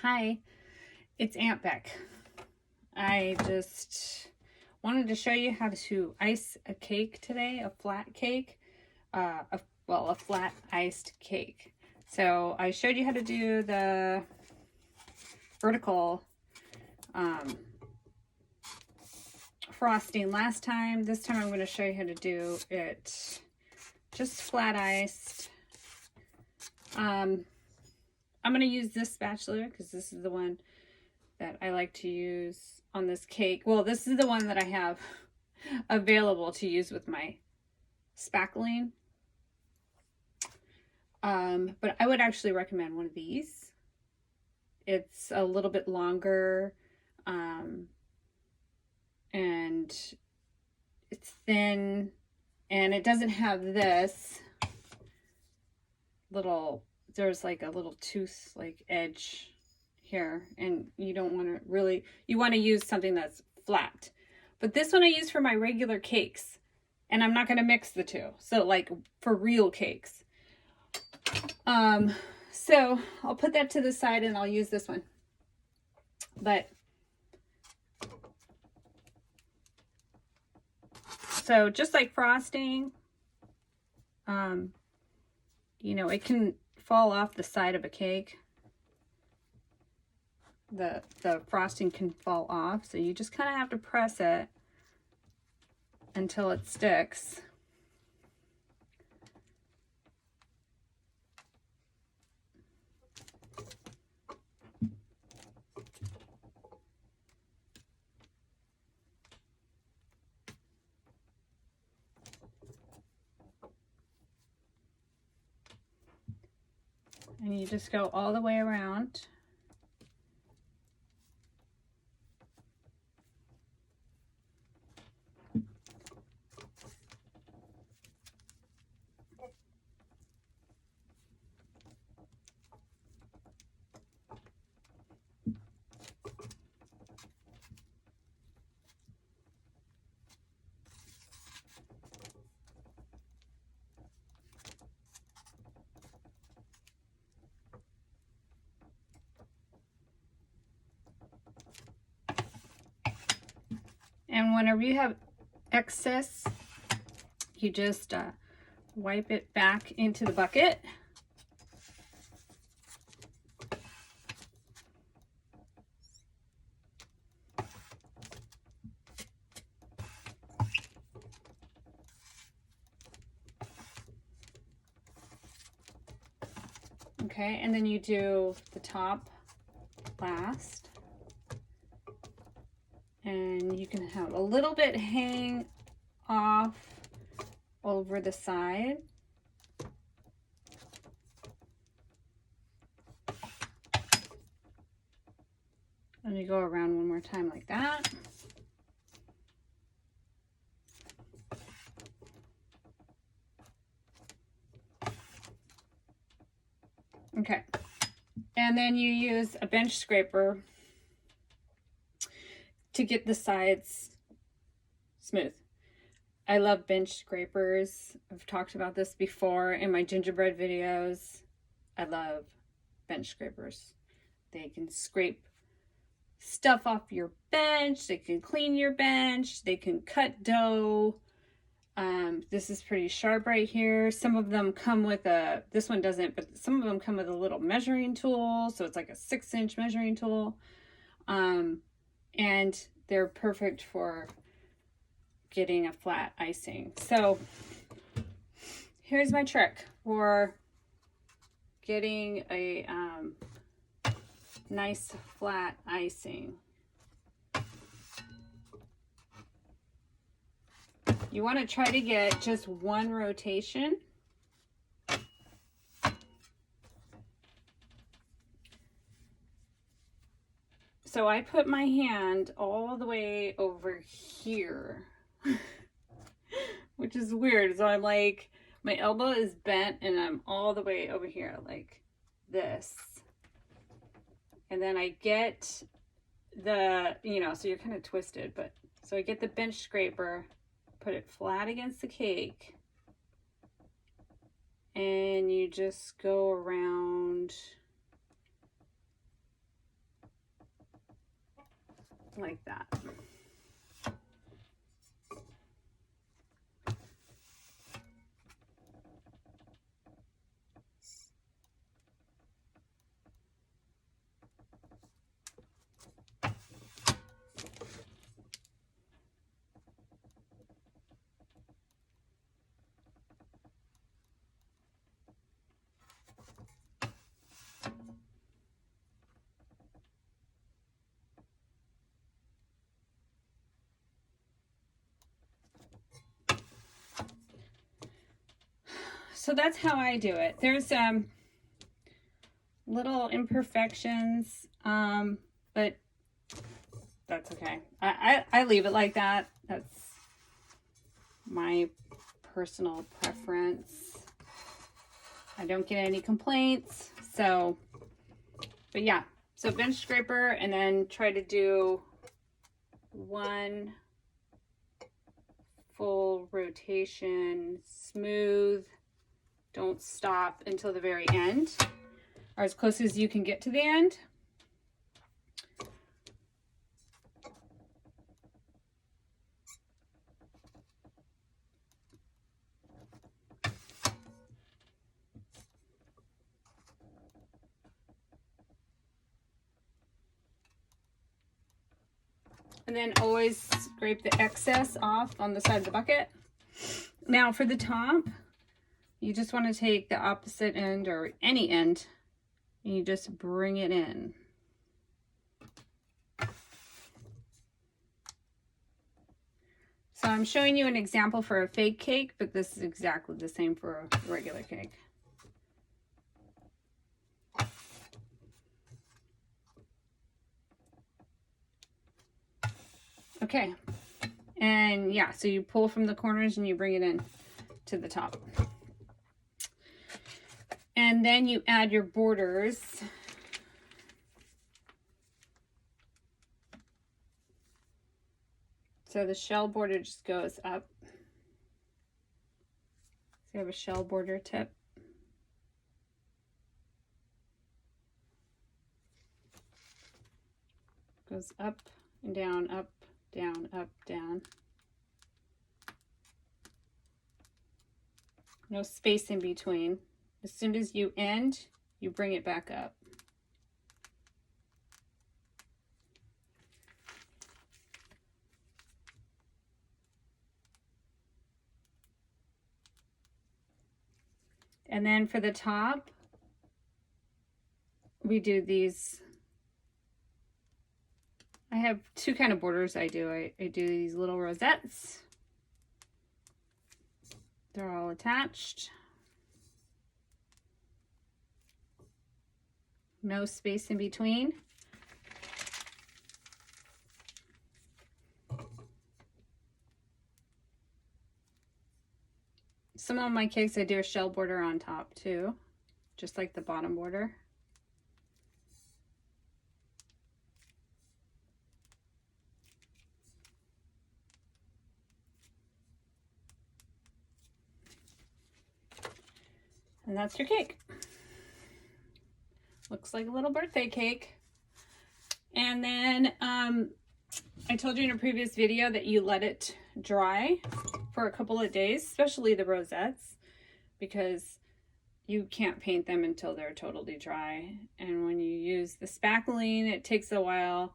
Hi, it's Aunt Beck. I just wanted to show you how to ice a cake today, a flat cake, a flat iced cake. So I showed you how to do the vertical frosting last time. This time I'm going to show you how to do it just flat iced. I'm going to use this spatula because this is the one that I like to use on this cake. Well, this is the one that I have available to use with my spackling. But I would actually recommend one of these. It's a little bit longer, and it's thin, and it doesn't have this little, there's like a little tooth like edge here, and you don't want to really, you want to use something that's flat. But this one I use for my regular cakes, and I'm not going to mix the two. So like for real cakes. So I'll put that to the side and I'll use this one. But so just like frosting, you know, it can fall off the side of a cake. The frosting can fall off, so you just kind of have to press it until it sticks. And you just go all the way around. And whenever you have excess, you just wipe it back into the bucket. Okay, and then you do the top last. And you can have a little bit hang off over the side. Let me go around one more time like that. Okay, and then you use a bench scraper to get the sides smooth. I love bench scrapers. I've talked about this before in my gingerbread videos. I love bench scrapers. They can scrape stuff off your bench. They can clean your bench. They can cut dough. This is pretty sharp right here. Some of them come with a, this one doesn't, but some of them come with a little measuring tool. So it's like a 6-inch measuring tool. And they're perfect for getting a flat icing. So here's my trick for getting a nice flat icing. You want to try to get just one rotation. So I put my hand all the way over here, which is weird. So I'm like, my elbow is bent and I'm all the way over here like this. And then I get the, you know, so you're kind of twisted, but so I get the bench scraper, put it flat against the cake, and you just go around like that. So that's how I do it. There's little imperfections, but that's okay. I leave it like that. That's my personal preference. I don't get any complaints. So, but yeah. So bench scraper, and then try to do one full rotation, smooth. Don't stop until the very end, or as close as you can get to the end. And then always scrape the excess off on the side of the bucket. Now for the top, you just want to take the opposite end, or any end, and you just bring it in. So I'm showing you an example for a fake cake, but this is exactly the same for a regular cake. Okay, and yeah, so you pull from the corners and you bring it in to the top. And then you add your borders. So the shell border just goes up. So you have a shell border tip. Goes up and down, up, down, up, down. No space in between. As soon as you end, you bring it back up. And then for the top, we do these. I have two kind of borders I do. I do these little rosettes. They're all attached. No space in between. Some of my cakes I do a shell border on top too, just like the bottom border. And that's your cake. Looks like a little birthday cake. And then I told you in a previous video that you let it dry for a couple of days, especially the rosettes, because you can't paint them until they're totally dry. And when you use the spackling, it takes a while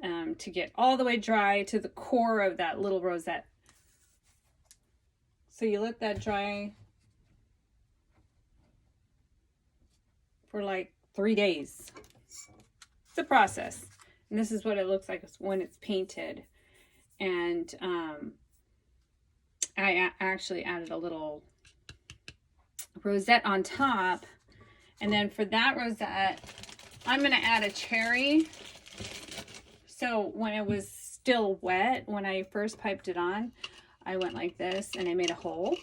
to get all the way dry to the core of that little rosette. So you let that dry for like 3 days. It's a process. And this is what it looks like when it's painted. And I actually added a little rosette on top. And then for that rosette, I'm going to add a cherry. So when it was still wet, when I first piped it on, I went like this and I made a hole.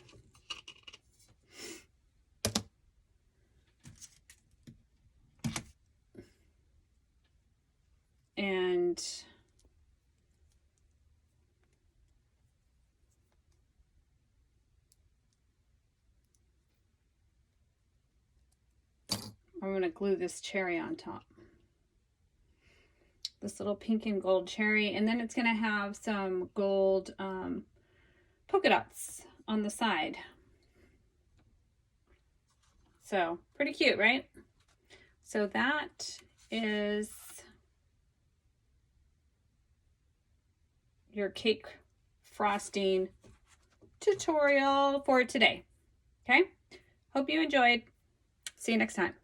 And I'm going to glue this cherry on top. this little pink and gold cherry, and then it's going to have some gold polka dots on the side. So pretty cute, right? So that is your cake frosting tutorial for today. Okay, hope you enjoyed. See you next time.